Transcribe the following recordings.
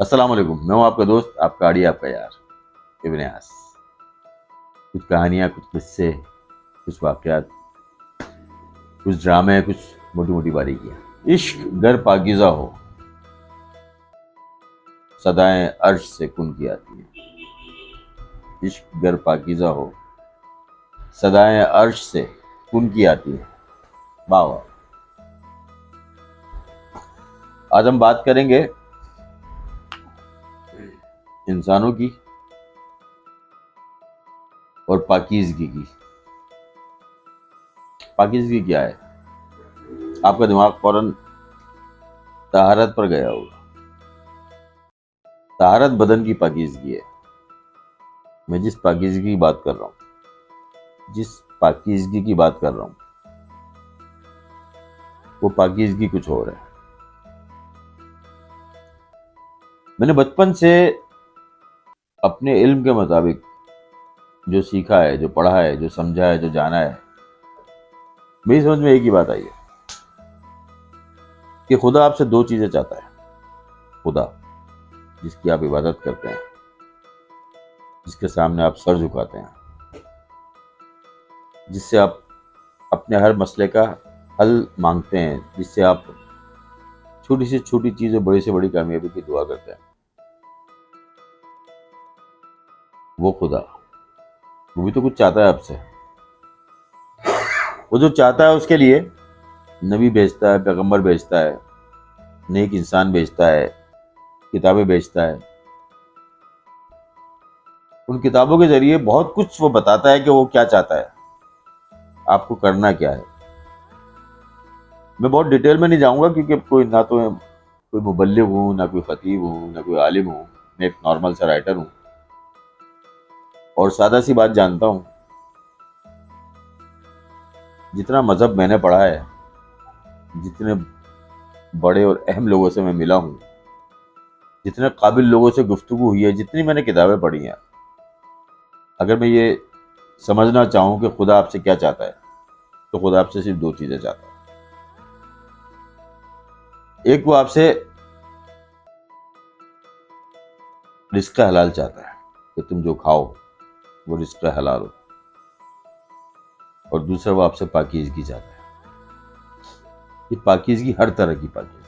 السلام علیکم، میں ہوں آپ کا دوست، آپ کا آڑی، آپ کا یار ابن یاس۔ کچھ کہانیاں، کچھ قصے، کچھ واقعات، کچھ ڈرامے، کچھ موٹی موٹی باریکیاں۔ عشق گر پاکیزہ ہو، صدائیں عرش سے کن کی آتی ہیں۔ عشق گر پاکیزہ ہو، صدائیں عرش سے کن کی آتی ہیں۔ واہ واہ۔ آج ہم بات کریں گے انسانوں کی اور پاکیزگی کی۔ پاکیزگی کیا ہے؟ آپ کا دماغ فوراً طہارت پر گیا ہوگا۔ طہارت بدن کی پاکیزگی ہے۔ میں جس پاکیزگی کی بات کر رہا ہوں، جس پاکیزگی کی بات کر رہا ہوں، وہ پاکیزگی کچھ اور ہے۔ میں نے بچپن سے اپنے علم کے مطابق جو سیکھا ہے، جو پڑھا ہے، جو سمجھا ہے، جو جانا ہے، میری سمجھ میں ایک ہی بات آئی ہے کہ خدا آپ سے دو چیزیں چاہتا ہے۔ خدا جس کی آپ عبادت کرتے ہیں، جس کے سامنے آپ سر جھکاتے ہیں، جس سے آپ اپنے ہر مسئلے کا حل مانگتے ہیں، جس سے آپ چھوٹی سے چھوٹی چیز اور بڑی سے بڑی کامیابی کی دعا کرتے ہیں، وہ خدا، وہ بھی تو کچھ چاہتا ہے آپ سے۔ وہ جو چاہتا ہے اس کے لیے نبی بھیجتا ہے، پیغمبر بھیجتا ہے، نیک انسان بھیجتا ہے، کتابیں بھیجتا ہے۔ ان کتابوں کے ذریعے بہت کچھ وہ بتاتا ہے کہ وہ کیا چاہتا ہے، آپ کو کرنا کیا ہے۔ میں بہت ڈیٹیل میں نہیں جاؤں گا کیونکہ نہ تو کوئی مبلغ ہوں، نہ کوئی خطیب ہوں، نہ کوئی عالم ہوں۔ میں ایک نارمل سا رائٹر ہوں اور سادہ سی بات جانتا ہوں۔ جتنا مذہب میں نے پڑھا ہے، جتنے بڑے اور اہم لوگوں سے میں ملا ہوں، جتنے قابل لوگوں سے گفتگو ہوئی ہے، جتنی میں نے کتابیں پڑھی ہیں، اگر میں یہ سمجھنا چاہوں کہ خدا آپ سے کیا چاہتا ہے، تو خدا آپ سے صرف دو چیزیں چاہتا ہے۔ ایک، وہ آپ سے رزق حلال چاہتا ہے کہ تم جو کھاؤ وہ رزق حلال ہو، اور دوسرا وہ آپ سے پاکیزگی چاہتا ہے۔ یہ پاکیزگی ہر طرح کی پاکیزگی۔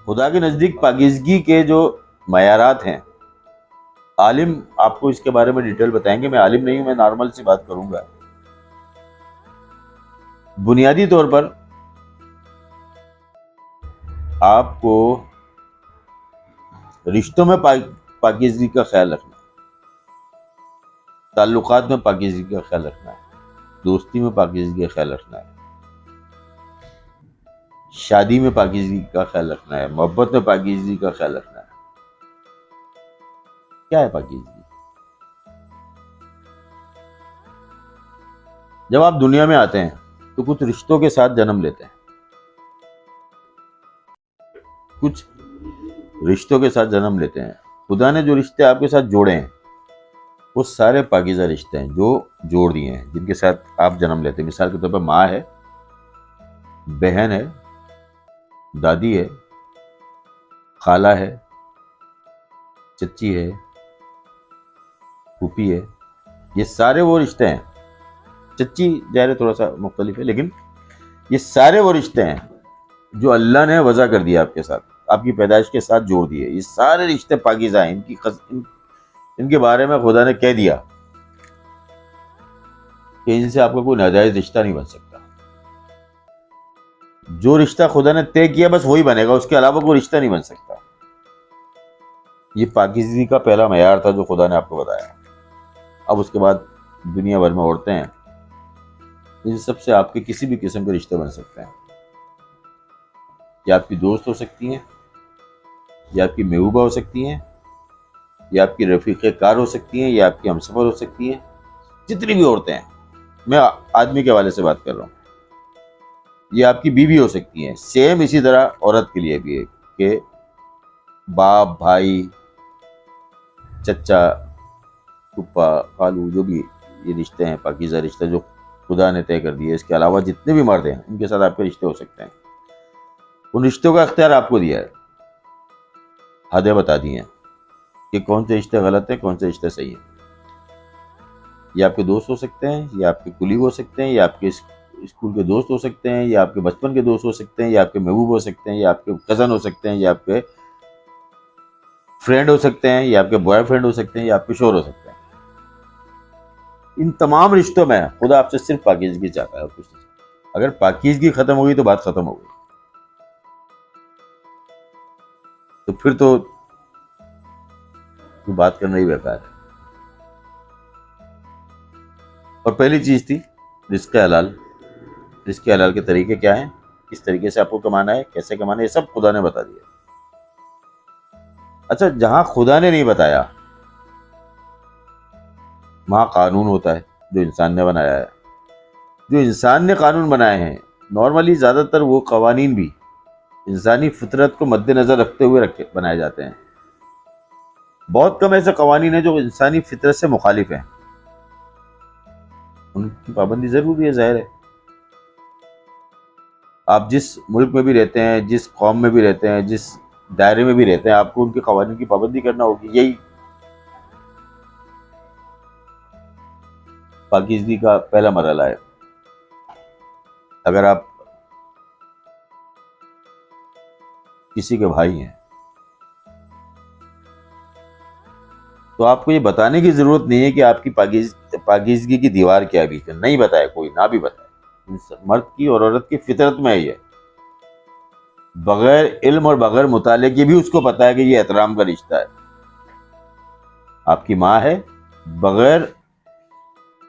خدا کے نزدیک پاکیزگی کے جو معیارات ہیں، عالم آپ کو اس کے بارے میں ڈیٹیل بتائیں گے۔ میں عالم نہیں ہوں، میں نارمل سی بات کروں گا۔ بنیادی طور پر آپ کو رشتوں میں پاکیزگی کا خیال رکھنا ہے، تعلقات میں پاکیزگی کا خیال رکھنا ہے، دوستی میں پاکیزگی کا خیال رکھنا ہے، شادی میں پاکیزگی کا خیال رکھنا ہے، محبت میں پاکیزگی کا خیال رکھنا ہے۔ کیا ہے پاکیزگی؟ جب آپ دنیا میں آتے ہیں تو کچھ رشتوں کے ساتھ جنم لیتے ہیں، کچھ رشتوں کے ساتھ جنم لیتے ہیں۔ خدا نے جو رشتے آپ کے ساتھ جوڑے ہیں، وہ سارے پاکیزہ رشتے ہیں جو جوڑ دیے ہیں، جن کے ساتھ آپ جنم لیتے ہیں۔ مثال کے طور پر ماں ہے، بہن ہے، دادی ہے، خالہ ہے، چچی ہے، پھوپھی ہے۔ یہ سارے وہ رشتے ہیں۔ چچی ظاہر تھوڑا سا مختلف ہے، لیکن یہ سارے وہ رشتے ہیں جو اللہ نے وضع کر دیا آپ کے ساتھ، آپ کی پیدائش کے ساتھ جوڑ دیے۔ یہ سارے رشتے پاکیزہ ہیں۔ ان کے بارے میں خدا نے کہہ دیا کہ ان سے آپ کا کوئی ناجائز رشتہ نہیں بن سکتا۔ جو رشتہ خدا نے طے کیا بس وہی بنے گا، اس کے علاوہ کوئی رشتہ نہیں بن سکتا۔ یہ پاکیزگی کا پہلا معیار تھا جو خدا نے آپ کو بتایا۔ اب اس کے بعد دنیا بھر میں عورتیں ہیں، ان سب سے آپ کے کسی بھی قسم کے رشتے بن سکتے ہیں۔ یہ آپ کی دوست ہو سکتی ہیں، یہ آپ کی محبوبہ ہو سکتی ہیں، یہ آپ کی رفیق کار ہو سکتی ہیں، یہ آپ کی ہمسفر ہو سکتی ہیں۔ جتنی بھی عورتیں ہیں، میں آدمی کے حوالے سے بات کر رہا ہوں، یہ آپ کی بیوی ہو سکتی ہیں۔ سیم اسی طرح عورت کے لیے بھی ہے کہ باپ، بھائی، چچا، پھپھا، خالو، جو بھی یہ رشتے ہیں، پاکیزہ رشتے جو خدا نے طے کر دیے، اس کے علاوہ جتنے بھی مرد ہیں ان کے ساتھ آپ کے رشتے ہو سکتے ہیں۔ ان رشتوں کا اختیار آپ کو دیا ہے۔ حدیں بتا دی ہیں کہ کون سے رشتے غلط ہیں، کون سے رشتے صحیح ہیں۔ یہ آپ کے دوست ہو سکتے ہیں، یا آپ کے کلیگ ہو سکتے ہیں، یا آپ کے اسکول کے دوست ہو سکتے ہیں، یا آپ کے بچپن کے دوست ہو سکتے ہیں، یا آپ کے محبوب ہو سکتے ہیں، یا آپ کے کزن ہو سکتے ہیں، یا آپ کے فرینڈ ہو سکتے ہیں، یا آپ کے بوائے فرینڈ ہو سکتے ہیں، یا آپ کے شوہر ہو سکتے ہیں۔ ان تمام رشتوں میں خدا آپ سے صرف پاکیزگی چاہتا ہے اور کچھ نہیں۔ اگر پاکیزگی ختم ہوگی تو بات ختم ہو گئی، تو پھر تو بات کرنا ہی بیکار ہے۔ اور پہلی چیز تھی رزق حلال۔ رزق حلال کے طریقے کیا ہیں، کس طریقے سے آپ کو کمانا ہے، کیسے کمانا ہے، یہ سب خدا نے بتا دیا۔ اچھا، جہاں خدا نے نہیں بتایا وہاں قانون ہوتا ہے جو انسان نے بنایا ہے۔ جو انسان نے قانون بنائے ہیں، نارملی زیادہ تر وہ قوانین بھی انسانی فطرت کو مد نظر رکھتے ہوئے بنائے جاتے ہیں۔ بہت کم ایسے قوانین ہیں جو انسانی فطرت سے مخالف ہیں، ان کی پابندی ضروری ہے، ظاہر ہے۔ آپ جس ملک میں بھی رہتے ہیں، جس قوم میں بھی رہتے ہیں، جس دائرے میں بھی رہتے ہیں، آپ کو ان کے قوانین کی پابندی کرنا ہوگی۔ یہی پاکیزگی کا پہلا مرحلہ ہے۔ اگر آپ کسی کے بھائی ہیں تو آپ کو یہ بتانے کی ضرورت نہیں ہے کہ آپ کی پاکیزگی کی دیوار کیا بھی ہے، نہیں بتائے کوئی، نہ بھی بتائے۔ مرد کی اور عورت کی فطرت میں ہے یہ، بغیر علم اور بغیر مطالعے کے بھی اس کو پتا ہے کہ یہ احترام کا رشتہ ہے۔ آپ کی ماں ہے، بغیر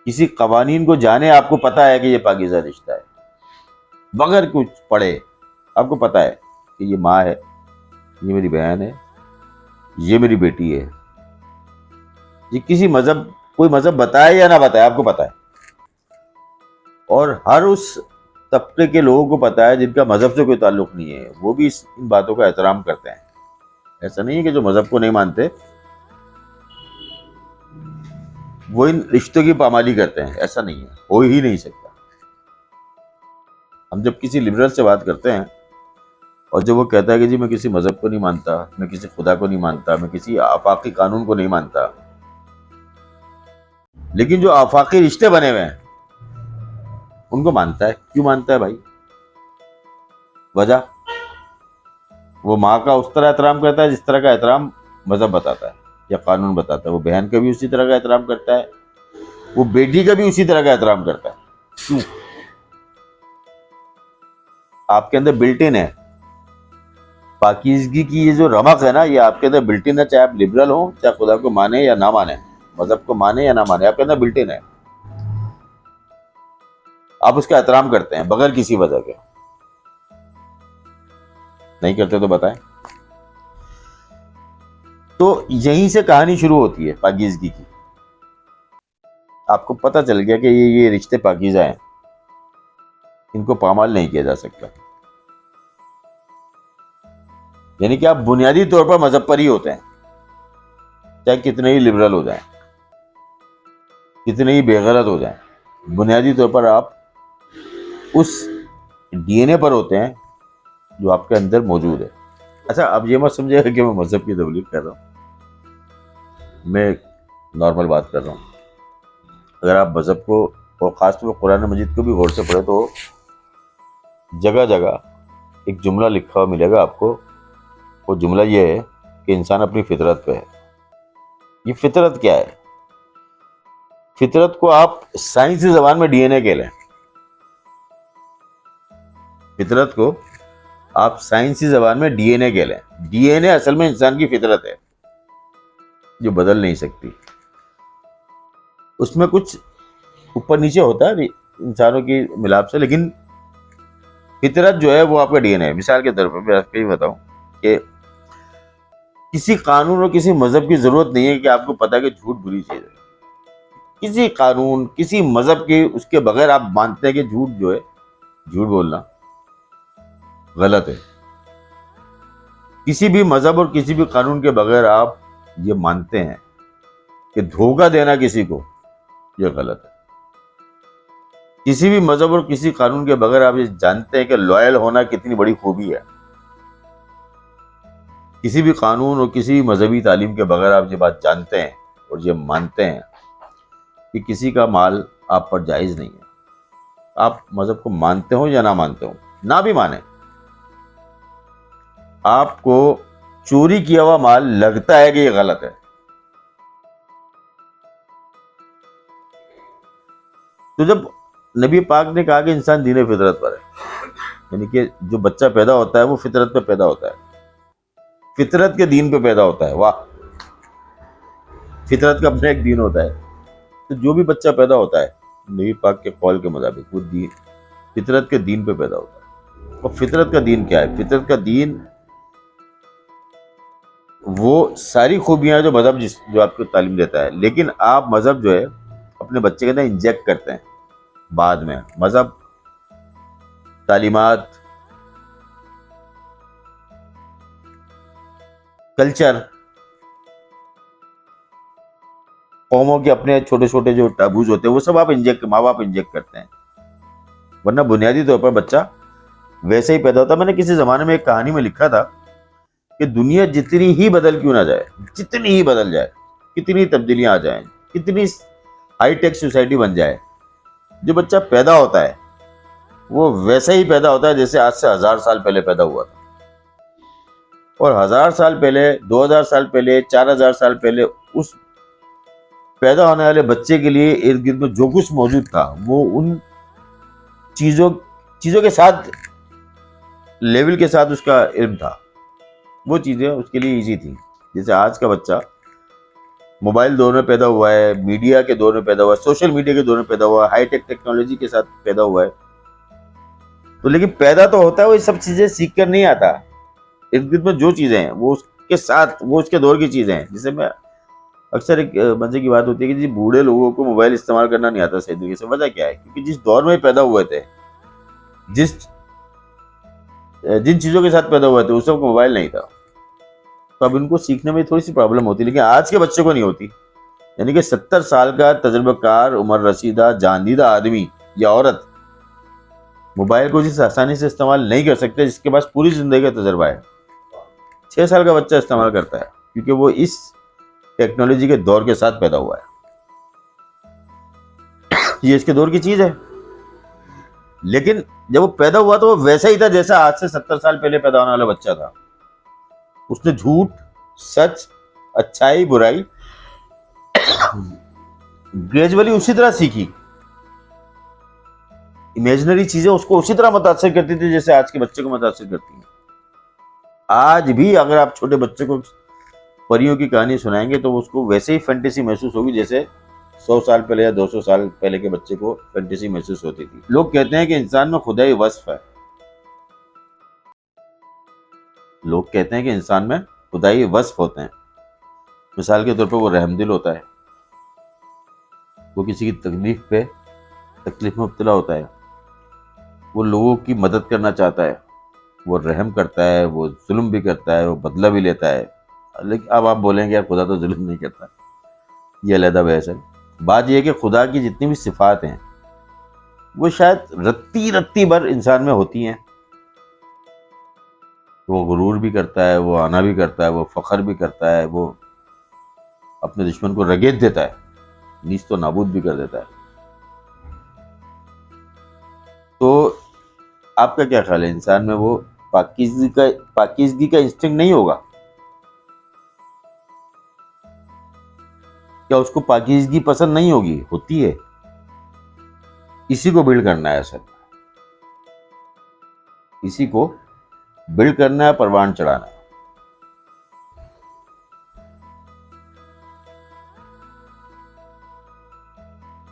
کسی قوانین کو جانے آپ کو پتا ہے کہ یہ پاکیزہ رشتہ ہے، بغیر کچھ پڑھے آپ کو پتا ہے کہ یہ ماں ہے، یہ میری بہن ہے، یہ میری بیٹی ہے۔ یہ کسی مذہب، کوئی مذہب بتائے یا نہ بتائے، آپ کو پتا ہے۔ اور ہر اس طبقے کے لوگوں کو پتا ہے جن کا مذہب سے کوئی تعلق نہیں ہے، وہ بھی ان باتوں کا احترام کرتے ہیں۔ ایسا نہیں ہے کہ جو مذہب کو نہیں مانتے وہ ان رشتوں کی پامالی کرتے ہیں، ایسا نہیں ہے، ہو ہی نہیں سکتا۔ ہم جب کسی لبرل سے بات کرتے ہیں اور جب وہ کہتا ہے کہ جی میں کسی مذہب کو نہیں مانتا، میں کسی خدا کو نہیں مانتا، میں کسی آفاقی قانون کو نہیں مانتا، لیکن جو آفاقی رشتے بنے ہوئے ہیں ان کو مانتا ہے۔ کیوں مانتا ہے بھائی؟ وجہ، وہ ماں کا اس طرح احترام کرتا ہے جس طرح کا احترام مذہب بتاتا ہے یا قانون بتاتا ہے۔ وہ بہن کا بھی اسی طرح کا احترام کرتا ہے، وہ بیٹی کا بھی اسی طرح کا احترام کرتا ہے۔ کیوں؟ آپ کے اندر بلٹ ان ہے پاکیزگی کی، یہ جو رمق ہے نا، یہ آپ کے اندر بلٹ ان ہے، چاہے آپ لبرل ہوں، چاہے خدا کو مانے یا نہ مانے، مذہب کو مانے یا نہ مانے، آپ کے اندر بلٹ ان ہے۔ آپ اس کا احترام کرتے ہیں بغیر کسی وجہ کے۔ نہیں کرتے تو بتائیں۔ تو یہیں سے کہانی شروع ہوتی ہے پاکیزگی کی۔ آپ کو پتہ چل گیا کہ یہ رشتے پاکیزہ ہیں، ان کو پامال نہیں کیا جا سکتا۔ یعنی کہ آپ بنیادی طور پر مذہب پر ہی ہوتے ہیں، چاہے کتنے ہی لبرل ہو جائیں، کتنے ہی بے غیرت ہو جائیں، بنیادی طور پر آپ اس ڈی این اے پر ہوتے ہیں جو آپ کے اندر موجود ہے۔ اچھا، اب یہ مت سمجھے گا کہ میں مذہب کی تبلیغ کر رہا ہوں، میں نارمل بات کر رہا ہوں۔ اگر آپ مذہب کو اور خاص طور پر قرآن مجید کو بھی غور سے پڑھے تو جگہ جگہ ایک جملہ لکھا ہوا ملے گا آپ کو۔ وہ جملہ یہ ہے کہ انسان اپنی فطرت پہ ہے۔ یہ فطرت کیا ہے؟ فطرت کو آپ سائنسی زبان میں ڈی این اے کہہ لیں۔ فطرت کو آپ سائنسی زبان میں ڈی این اے کہہ لیں۔ ڈی این اے اصل میں انسان کی فطرت ہے جو بدل نہیں سکتی۔ اس میں کچھ اوپر نیچے ہوتا ہے انسانوں کی ملاپ سے، لیکن فطرت جو ہے وہ آپ کا ڈی این اے ہے۔ مثال کے طور پر میں آپ کو یہ بتاؤں کہ کسی قانون اور کسی مذہب کی ضرورت نہیں ہے کہ آپ کو پتہ کہ جھوٹ بری چیز ہے۔ کسی قانون، کسی مذہب کے اس کے بغیر آپ مانتے ہیں کہ جھوٹ جو ہے، جھوٹ بولنا غلط ہے۔ کسی بھی مذہب اور کسی بھی قانون کے بغیر آپ یہ مانتے ہیں کہ دھوکہ دینا کسی کو یہ غلط ہے۔ کسی بھی مذہب اور کسی قانون کے بغیر آپ یہ جانتے ہیں کہ لوئل ہونا کتنی بڑی خوبی ہے۔ کسی بھی قانون اور کسی بھی مذہبی تعلیم کے بغیر آپ یہ بات جانتے ہیں اور یہ مانتے ہیں کہ کسی کا مال آپ پر جائز نہیں ہے. آپ مذہب کو مانتے ہو یا نہ مانتے ہو، نہ بھی مانیں، آپ کو چوری کیا ہوا مال لگتا ہے کہ یہ غلط ہے. تو جب نبی پاک نے کہا کہ انسان دین فطرت پر ہے، یعنی کہ جو بچہ پیدا ہوتا ہے وہ فطرت پہ پیدا ہوتا ہے، فطرت کے دین پہ پیدا ہوتا ہے. واہ، فطرت کا اپنا ایک دین ہوتا ہے. تو جو بھی بچہ پیدا ہوتا ہے نبی پاک کے قول کے مطابق وہ دین فطرت کے دین پہ پیدا ہوتا ہے. اور فطرت کا دین کیا ہے؟ فطرت کا دین وہ ساری خوبیاں جو مذہب جو آپ کو تعلیم دیتا ہے، لیکن آپ مذہب جو ہے اپنے بچے کے اندر انجیکٹ کرتے ہیں بعد میں. مذہب، تعلیمات، کلچر، قوموں کے اپنے چھوٹے چھوٹے جو ٹابوز ہوتے ہیں وہ سب آپ ماں باپ انجیکٹ کرتے ہیں. ورنہ بنیادی طور پر بچہ ویسے ہی پیدا ہوتا ہے. میں نے کسی زمانے میں ایک کہانی میں لکھا تھا کہ دنیا جتنی ہی بدل کیوں نہ جائے، جتنی ہی بدل جائے، کتنی تبدیلیاں آ جائیں، کتنی ہائی ٹیک سوسائٹی بن جائے، جو بچہ پیدا ہوتا ہے وہ ویسے ہی پیدا ہوتا ہے جیسے آج سے 1000 سال پہلے پیدا ہوا تھا. اور 1000 سال پہلے، 2000 سال پہلے، 4000 سال پہلے اس پیدا ہونے والے بچے کے لیے ارد گرد میں جو کچھ موجود تھا وہ ان چیزوں کے ساتھ، لیول کے ساتھ اس کا علم تھا. وہ چیزیں اس کے لیے ایزی تھیں. جیسے آج کا بچہ موبائل دور میں پیدا ہوا ہے، میڈیا کے دور میں پیدا ہوا ہے، سوشل میڈیا کے دور میں پیدا ہوا ہے، ہائی ٹیک ٹیکنالوجی کے ساتھ پیدا ہوا ہے. تو لیکن پیدا تو ہوتا ہے، وہ یہ سب چیزیں سیکھ کر نہیں آتا. ارد گرد میں جو چیزیں ہیں وہ اس کے ساتھ، وہ اس کے دور کی چیزیں ہیں. جسے میں اکثر ایک مزے کی بات ہوتی ہے کہ جی بوڑھے لوگوں کو موبائل استعمال کرنا نہیں آتا صحیح طریقے سے. وجہ کیا ہے؟ کیونکہ جس دور میں پیدا ہوئے تھے، جن چیزوں کے ساتھ پیدا ہوئے تھے اس وقت موبائل نہیں تھا. تو اب ان کو سیکھنے میں تھوڑی سی پرابلم ہوتی، لیکن آج کے بچے کو نہیں ہوتی. یعنی کہ 70 سال کا تجربہ کار، عمر رسیدہ، جان دیدہ آدمی یا عورت موبائل کو جس آسانی سے استعمال نہیں کر سکتے جس کے پاس پوری زندگی کا تجربہ ہے، 6 سال کا بچہ استعمال کرتا ہے، کیونکہ وہ اس ٹیکنالوجی کے دور کے ساتھ پیدا ہوا ہے. یہ اس کے دور کی چیز ہے. لیکن جب وہ پیدا ہوا تو وہ ویسا ہی تھا جیسا آج سے 70 سال پہلے پیدا ہونے والا بچہ تھا. اس نے جھوٹ، سچ، اچھائی، برائی گریجولی اسی طرح سیکھی. امیجنری چیزیں اس کو اسی طرح متاثر کرتی تھی جیسے آج کے بچے کو متاثر کرتی ہیں. آج بھی اگر آپ چھوٹے بچے کو پریوں کی کہانی سنائیں گے تو اس کو ویسے ہی فینٹیسی محسوس ہوگی جیسے 100 سال پہلے یا 200 سال پہلے کے بچے کو فینٹیسی محسوس ہوتی تھی. لوگ کہتے ہیں کہ انسان میں خدائی وصف ہے. لوگ کہتے ہیں کہ انسان میں خدائی وصف ہوتے ہیں. مثال کے طور پر وہ رحم دل ہوتا ہے، وہ کسی کی تکلیف میں مبتلا ہوتا ہے، وہ لوگوں کی مدد کرنا چاہتا ہے، وہ رحم کرتا ہے، وہ ظلم بھی کرتا ہے، وہ بدلہ بھی لیتا ہے. لیکن اب آپ بولیں گے یار خدا تو ظلم نہیں کرتا، یہ علیحدہ بحث ہے. بات یہ ہے کہ خدا کی جتنی بھی صفات ہیں وہ شاید رتی بھر انسان میں ہوتی ہیں. وہ غرور بھی کرتا ہے، وہ آنا بھی کرتا ہے، وہ فخر بھی کرتا ہے، وہ اپنے دشمن کو رگیت دیتا ہے، نیست و نابود بھی کر دیتا ہے. تو آپ کا کیا خیال ہے انسان میں وہ پاکیزگی کا انسٹنکٹ نہیں ہوگا؟ کیا اس کو پاکیزگی پسند نہیں ہوگی؟ ہوتی ہے. اسی کو بلڈ کرنا ہے، اصل اسی کو بلڈ کرنا ہے، پروان چڑھانا ہے.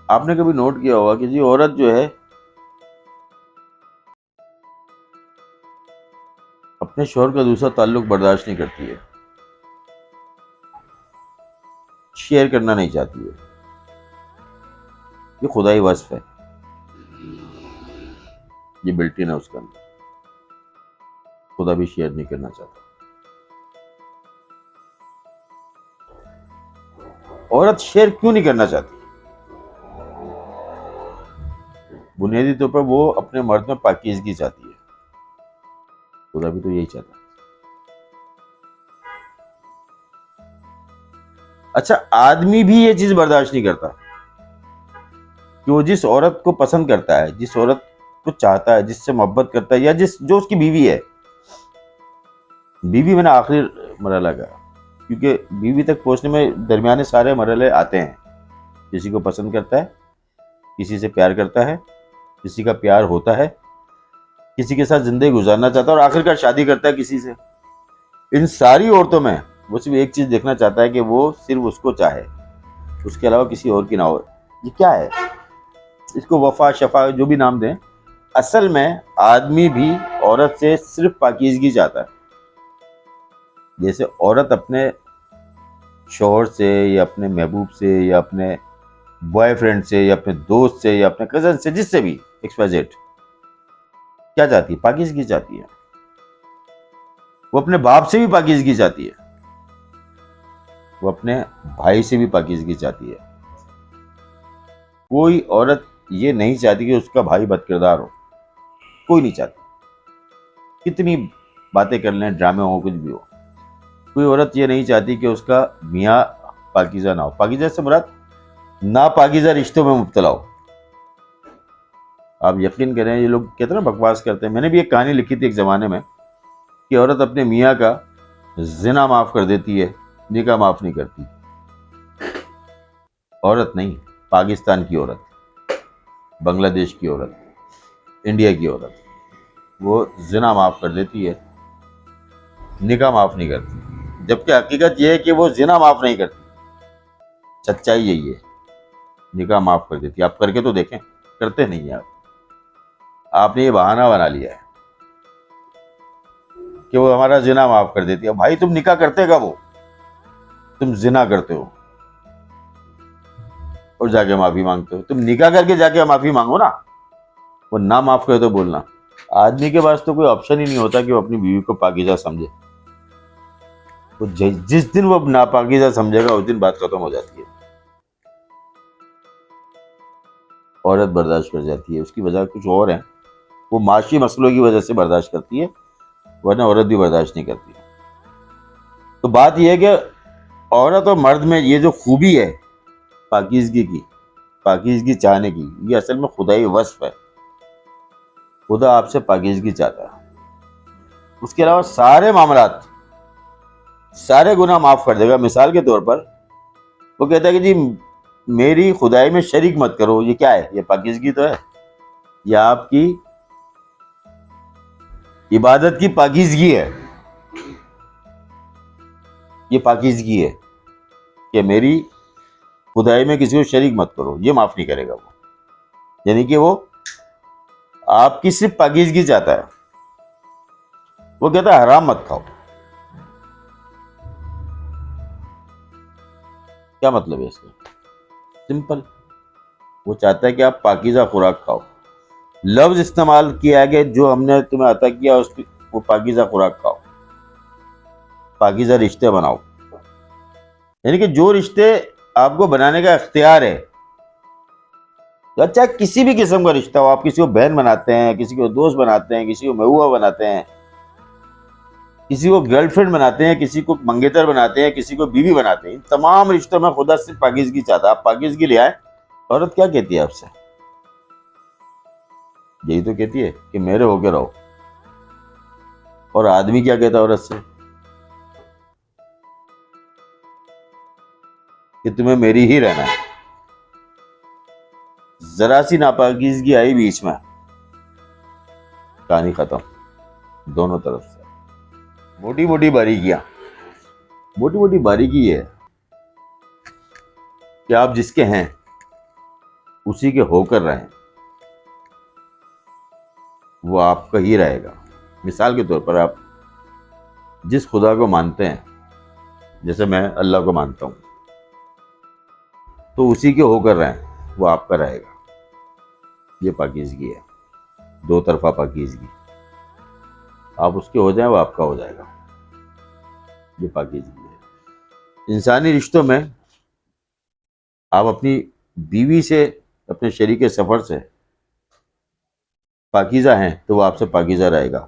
آپ نے کبھی نوٹ کیا ہوگا کہ جی عورت جو ہے اپنے شوہر کا دوسرا تعلق برداشت نہیں کرتی ہے، شیئر کرنا نہیں چاہتی ہے. یہ خدائی وصف ہے، یہ بلٹن ہے اس کے اندر. خدا بھی شیئر نہیں کرنا چاہتا. عورت شیئر کیوں نہیں کرنا چاہتی؟ بنیادی طور پر وہ اپنے مرد میں پاکیزگی چاہتی ہے. خدا بھی تو یہی چاہتا ہے. اچھا آدمی بھی یہ چیز برداشت نہیں کرتا کہ وہ جس عورت کو پسند کرتا ہے، جس عورت کو چاہتا ہے، جس سے محبت کرتا ہے، یا جو اس کی بیوی ہے، بیوی میں نے آخری مرحلہ کا، کیونکہ بیوی تک پہنچنے میں درمیانے سارے مرحلے آتے ہیں. کسی کو پسند کرتا ہے، کسی سے پیار کرتا ہے، کسی کا پیار ہوتا ہے، کسی کے ساتھ زندگی گزارنا چاہتا ہے، اور آخر کار شادی کرتا ہے کسی سے. ان ساری عورتوں میں وہ صرف ایک چیز دیکھنا چاہتا ہے کہ وہ صرف اس کو چاہے، اس کے علاوہ کسی اور کی نہ ہو. یہ کیا ہے؟ اس کو وفا شفا جو بھی نام دیں، اصل میں آدمی بھی عورت سے صرف پاکیزگی چاہتا ہے. جیسے عورت اپنے شوہر سے یا اپنے محبوب سے یا اپنے بوائے فرینڈ سے یا اپنے دوست سے یا اپنے کزن سے، جس سے بھی XYZ، کیا چاہتی ہے؟ پاکیزگی چاہتی ہے. وہ اپنے باپ سے بھی پاکیزگی چاہتی ہے، وہ اپنے بھائی سے بھی پاکیزگی چاہتی ہے. کوئی عورت یہ نہیں چاہتی کہ اس کا بھائی بد کردار ہو، کوئی نہیں چاہتی، کتنی باتیں کر لیں، ڈرامے ہو، کچھ بھی ہو. کوئی عورت یہ نہیں چاہتی کہ اس کا میاں پاکیزہ نہ ہو. پاکیزہ سے مراد ناپاکیزہ رشتوں میں مبتلا ہو. آپ یقین کریں، یہ لوگ کہتے ہیں نا بکواس کرتے ہیں. میں نے بھی ایک کہانی لکھی تھی ایک زمانے میں کہ عورت اپنے میاں کا زنا معاف کر دیتی ہے، نکاح معاف نہیں کرتی. عورت نہیں، پاکستان کی عورت، بنگلہ دیش کی عورت، انڈیا کی عورت، وہ زنا معاف کر دیتی ہے، نکاح معاف نہیں کرتی. جبکہ حقیقت یہ ہے کہ وہ زنا معاف نہیں کرتی. سچائی یہی ہے، نکاح معاف کر دیتی ہے. آپ کر کے تو دیکھیں، کرتے نہیں ہیں آپ نے یہ بہانہ بنا لیا ہے کہ وہ ہمارا زنا معاف کر دیتی ہے. بھائی تم نکاح کرتے کب ہو؟ تم زنا کرتے ہو اور جا کے معافی مانگتے ہو. تم نکاح کر کے جا کے معافی مانگو نا، وہ نہ معاف کرے تو بولنا. آدمی کے پاس تو کوئی آپشن ہی نہیں ہوتا کہ وہ اپنی بیوی کو پاکیزہ سمجھے. جس دن وہ ناپاکیزہ سمجھے گا اس دن بات ختم ہو جاتی ہے. عورت برداشت کر جاتی ہے، اس کی وجہ کچھ اور ہے. وہ معاشی مسئلوں کی وجہ سے برداشت کرتی ہے، ورنہ عورت بھی برداشت نہیں کرتی. تو بات یہ ہے کہ عورت اور مرد میں یہ جو خوبی ہے پاکیزگی کی، پاکیزگی چاہنے کی، یہ اصل میں خدائی وصف ہے. خدا آپ سے پاکیزگی چاہتا ہے. اس کے علاوہ سارے معاملات، سارے گناہ معاف کر دے گا. مثال کے طور پر وہ کہتا ہے کہ جی میری خدائی میں شریک مت کرو. یہ کیا ہے؟ یہ پاکیزگی تو ہے. یہ آپ کی عبادت کی پاکیزگی ہے. یہ پاکیزگی ہے کہ میری خدائی میں کسی کو شریک مت کرو. یہ معاف نہیں کرے گا وہ. یعنی کہ وہ آپ کی صرف پاکیزگی چاہتا ہے. وہ کہتا ہے حرام مت کھاؤ. کیا مطلب ہے اس کا؟ سمپل، وہ چاہتا ہے کہ آپ پاکیزہ خوراک کھاؤ. لفظ استعمال کیا ہے کہ جو ہم نے تمہیں عطا کیا اس کی وہ پاکیزہ خوراک کھاؤ، پاکیزہ رشتے بناؤ. یعنی کہ جو رشتے آپ کو بنانے کا اختیار ہے، چاہے کسی بھی قسم کا رشتہ ہو، آپ کسی کو بہن بناتے ہیں، کسی کو دوست بناتے ہیں، کسی کو محبوبہ بناتے ہیں، کسی کو گرل فرینڈ بناتے ہیں، کسی کو منگیتر بناتے ہیں، کسی کو بیوی بناتے ہیں، ان تمام رشتوں میں خدا صرف پاکیزگی چاہتا ہے. آپ پاکیزگی لے آئے. عورت کیا کہتی ہے آپ سے؟ یہی تو کہتی ہے کہ میرے ہو کے رہو. اور آدمی کیا کہتا ہے عورت سے؟ کہ تمہیں میری ہی رہنا ہے. ذرا سی ناپاکیزگی آئی بیچ میں، کہانی ختم. دونوں طرف سے موٹی موٹی باریکیاں. موٹی موٹی باریکی یہ ہے کہ آپ جس کے ہیں اسی کے ہو کر رہیں، وہ آپ کا ہی رہے گا. مثال کے طور پر آپ جس خدا کو مانتے ہیں، جیسے میں اللہ کو مانتا ہوں، تو اسی کے ہو کر رہیں، وہ آپ کا رہے گا. یہ پاکیزگی ہے، دو طرفہ پاکیزگی. آپ اس کے ہو جائیں، وہ آپ کا ہو جائے گا. یہ پاکیزگی ہے. انسانی رشتوں میں آپ اپنی بیوی سے، اپنے شریک سفر سے پاکیزہ ہیں تو وہ آپ سے پاکیزہ رہے گا.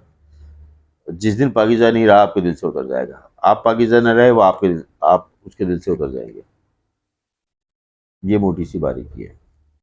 جس دن پاکیزہ نہیں رہا، آپ کے دل سے اتر جائے گا. آپ پاکیزہ نہ رہے، وہ آپ اس کے دل سے اتر جائیں گے. یہ موٹی سی باریکی ہے.